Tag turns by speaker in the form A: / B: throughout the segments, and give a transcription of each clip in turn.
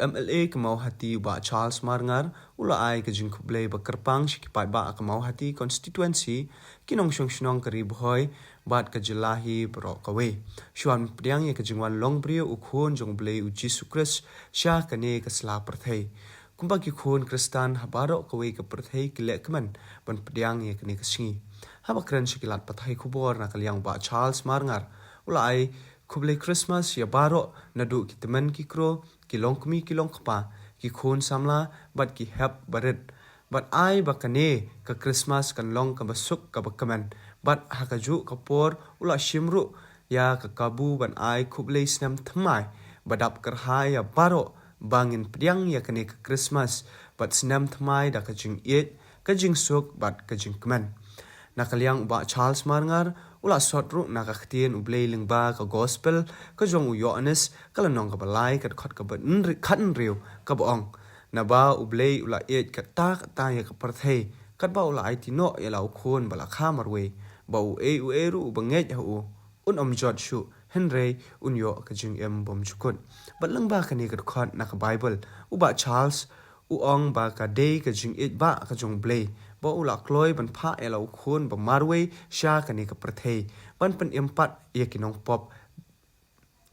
A: MLA Mawhati ba Charles Marngar ula ai ke jing khublei ba kerpang shikipai ba Mawhati constituency kinong shong karib hoi bat ke jelahi bro kawe shuan priang ye ke jingwan longbrio ukhon jong blei uji sukres sha kane ke sla perthei kumpa ki khon kristan habaro kawe ke perthei kile keman ban priang ye kene ke singi haba kren shikilat pathai khubor na kaliang ba Charles Marngar ula ai khublei Christmas ya baro nadu ki temen ki kro ki longkmi ki longkpa ki khon samla bat ki hep barit bat ai bakane ka Christmas kan long ka basuk ka bakaman bat hakaju kapor ula shimru ya ka kabu ban ai khublei snam thamai badap karhai ya baro bangin priang ya kane ka Christmas bat snam thamai da ka jing it ka jing suk bat ka jing kaman nakaliang ba Charles Marngar ula sotru nakaktien ublei lingba ka gospel ka jong u yohanes kala nong ka balai ka khot ka ban khan riu ka bong na ba ublei ula et ka ta ya ka parthei kat ba ula ai tino ya lau khon bala kha marwe ba u ru banget ha u un jot shu henry un yo ka jing bom chukun balang ba ka ni ka khot na ka bible u ba Charles u ong ba ka day ka jing it ba ka jong blei ba ula kloi ban pha elo khon ba marwe sha kani ka prathei ban pen empat ye kinong pop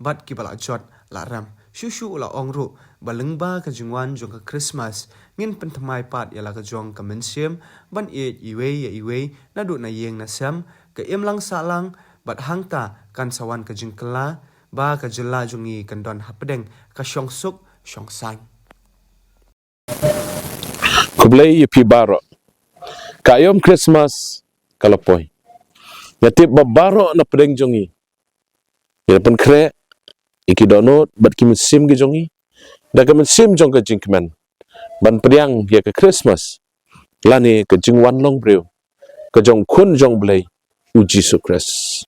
A: bat ki bala jot la ram shu ula ongru balengba ka jingwan jong ka Christmas ngin pen thamai pat yala ka jong ka mensiem ban iwe na du na yeng na sam ka emlang salang bat hangta kan sawan ka jingkylla ba ka jilla jungi kan don hapdeng ka shong suk shong san
B: khublei pi baro kayom Christmas kalapoi yatip babaro na pedeng jongi ya pen kre iki donot bat ki musim gi jongi da ka musim jong ka jingkman ban priang ya ka Christmas lani ka jingwan long breu ka jong khun jong blei uji sukres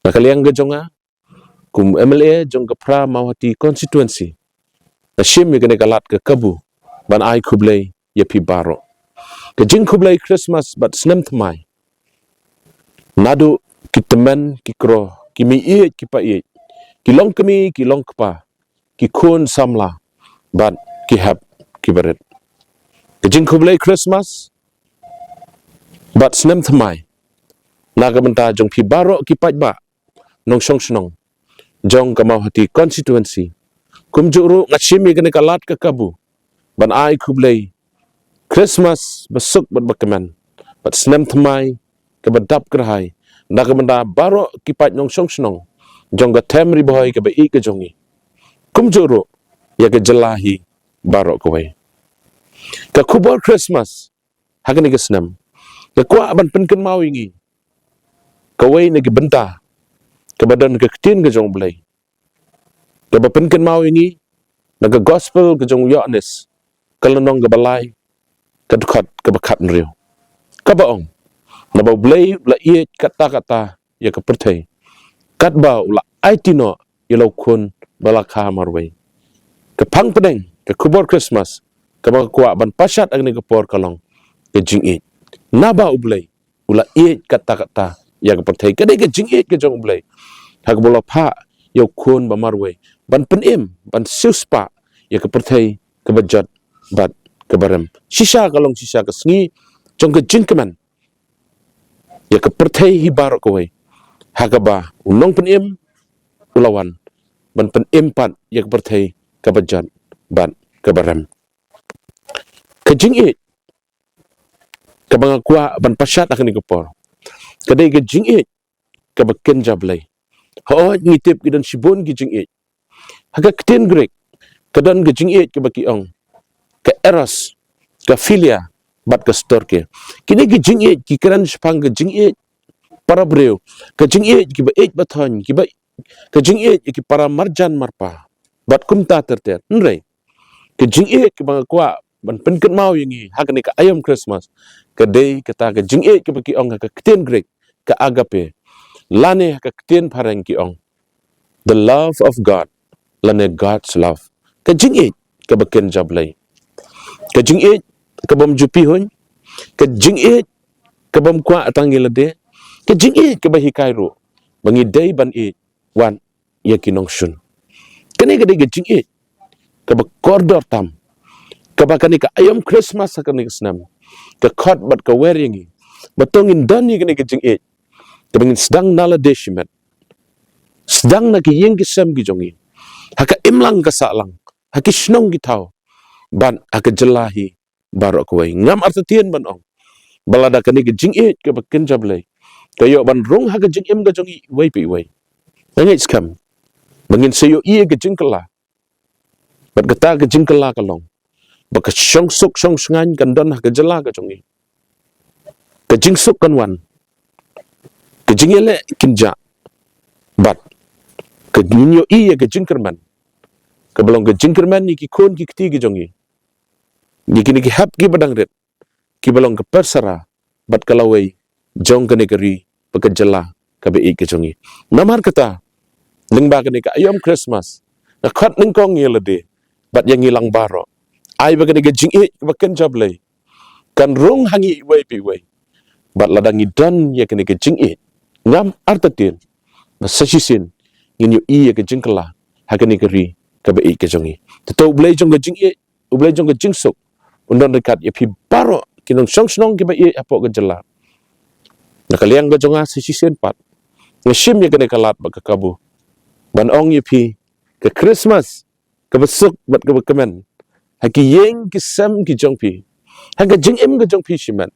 B: na kaliang ga jonga kum MLA jong ka pra Mawhati constituency na shim mi gane galat ka kabu ban ai khublei ya pi baro ka jing khublei Christmas bat snem thamai nadu ki temen ki kro ki mi e ki pa e ki long kemi ki long kpa ki khon samla bat ki hab ki baret ka jing khublei Christmas bat snem thamai naga benta jong pi baro ki pat ba nong shong snong jong ka Mawhati constituency kum juru ngachimi gane kalat ka kabu ban ai khublei Christmas besuk bat bakaman bat snem thamai ke badap kerhai naga benda baro kipat nong shong snong jong ga temri boy ke ba i ke jongi kum juru ya ke jelahi baro kowe ka khubor Christmas hagani ke snem ke kwa ban penken mau ingi kowe ne ke benta ke badan ke tin ke jong blai ke ba penken mau ingi naga gospel ke jong yohanes kalanong ke balai kadukhat kebakat nriu kabaong na ba blei la ie kata ya ka perthei kat ba la aitino yelo khun bala kha marwei ka phang pedeng ka khubor Christmas ka ba kwa ban pasat agni ka por kalong ke jingi na ba ublei ula ie kata ya ka perthei ka de ke jingi ke jong ublei hak bola pha yo khun ba marwei ban penim ban suspa ya ka perthei ka bajat bat kebarem sisa kalong sisa ke sengi jong ke jingkeman ya ke perthei hi bar kowe hagaba unong penim ulawan ban pen empat ya ke perthei ke bajat bat kebarem ke jingi ke bangakwa ban pasat akan ikepor kedai ke jingi ke beken jablai ho ngitip gidan sibon gi jingi haga kten grek kedan ge jingi ke bakiong ke eros ke filia bat ke storke kini ke jingi ki keran spang ke jingi para breu ke jingi ki ba ek bathon ki ba ke jingi ki para marjan marpa bat kumta terter nrei ke jingi ki bang kwa ban penket mau yingi hakni ka ayam Christmas ke day kata ke jingi ki baki ong ka kten grek ke agape lane ka kten pareng ki ong the love of God lane God's love ke jingi ke baken jablai ke jingi ke bom jupi hun ke jingi ke bom kwa atangi lade ke jingi ke bahi kairo bangi day ban e wan yakinong shun kene ke de jingi ke ba koridor tam ke ba kani ka ayam Christmas kani ke senam ke khot bat ke wearing batongin dani kani ke jing e ke bangin sedang nala desimet sedang na ke yeng ke sem ki jongi haka imlang ka salang haki snong ki tau ban haka jelahi barok kawai ngam artatien ban ong balada kani ke jing e ke ba kenjablai kayo ban rong haka jing im ga jongi wai pi wai nangit skam bangin sayo iya ke jingkylla bat kata ke jingkylla kalong baka syong suk syong sengan kan don ke jela ke jongi ke jing suk kan wan ke jingele kinja bat ke ninyo iya ke jingkerman ke belong ke jingkerman ni ki kon ki keti ke jongi ni kini ki hap ki badang ret ki belong ke persara bat kalawai jong ke negeri baka jela ke be ke jongi namar kata lingba ke ni ka ayam Christmas na khat ning kong yelade bat yang hilang baro ai baka ni ke jing e bakan jablai kan rong hangi wai pi wai bat ladangi dan ya kini ke jing e ngam artatin na sasisin nginyo iya ke jingkylla hakani keri ka be ke jongi to blai jong ke jing e blai jong ke jing suk undon dekat ya pi baro kinong song snong ke be apo ke jela na kaliang ke jonga sasisin pat ngashim ya kene kalat baka kabu ban ong ya pi ke Christmas ke besuk bat ke kemen haki yeng ki sem ki jong pi haka jing im ke jong pi shiman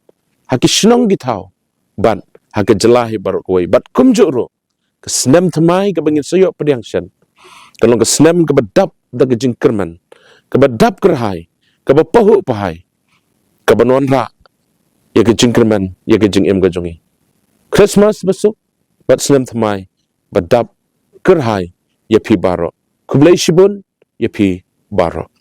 B: haki snong ki tau ban haka jelahi barok koi bat kumjuro ke snem thamai ke bangin sayok pediang shen kalong ke snem ke badap da ke jingkerman ke badap kerhai ke bapahu pahai ke wanrah ya ke jingkerman ya ke jing im ke jongi Christmas besuk bat snem thamai badap kerhai ya pi baro khublei shibun ya pi baro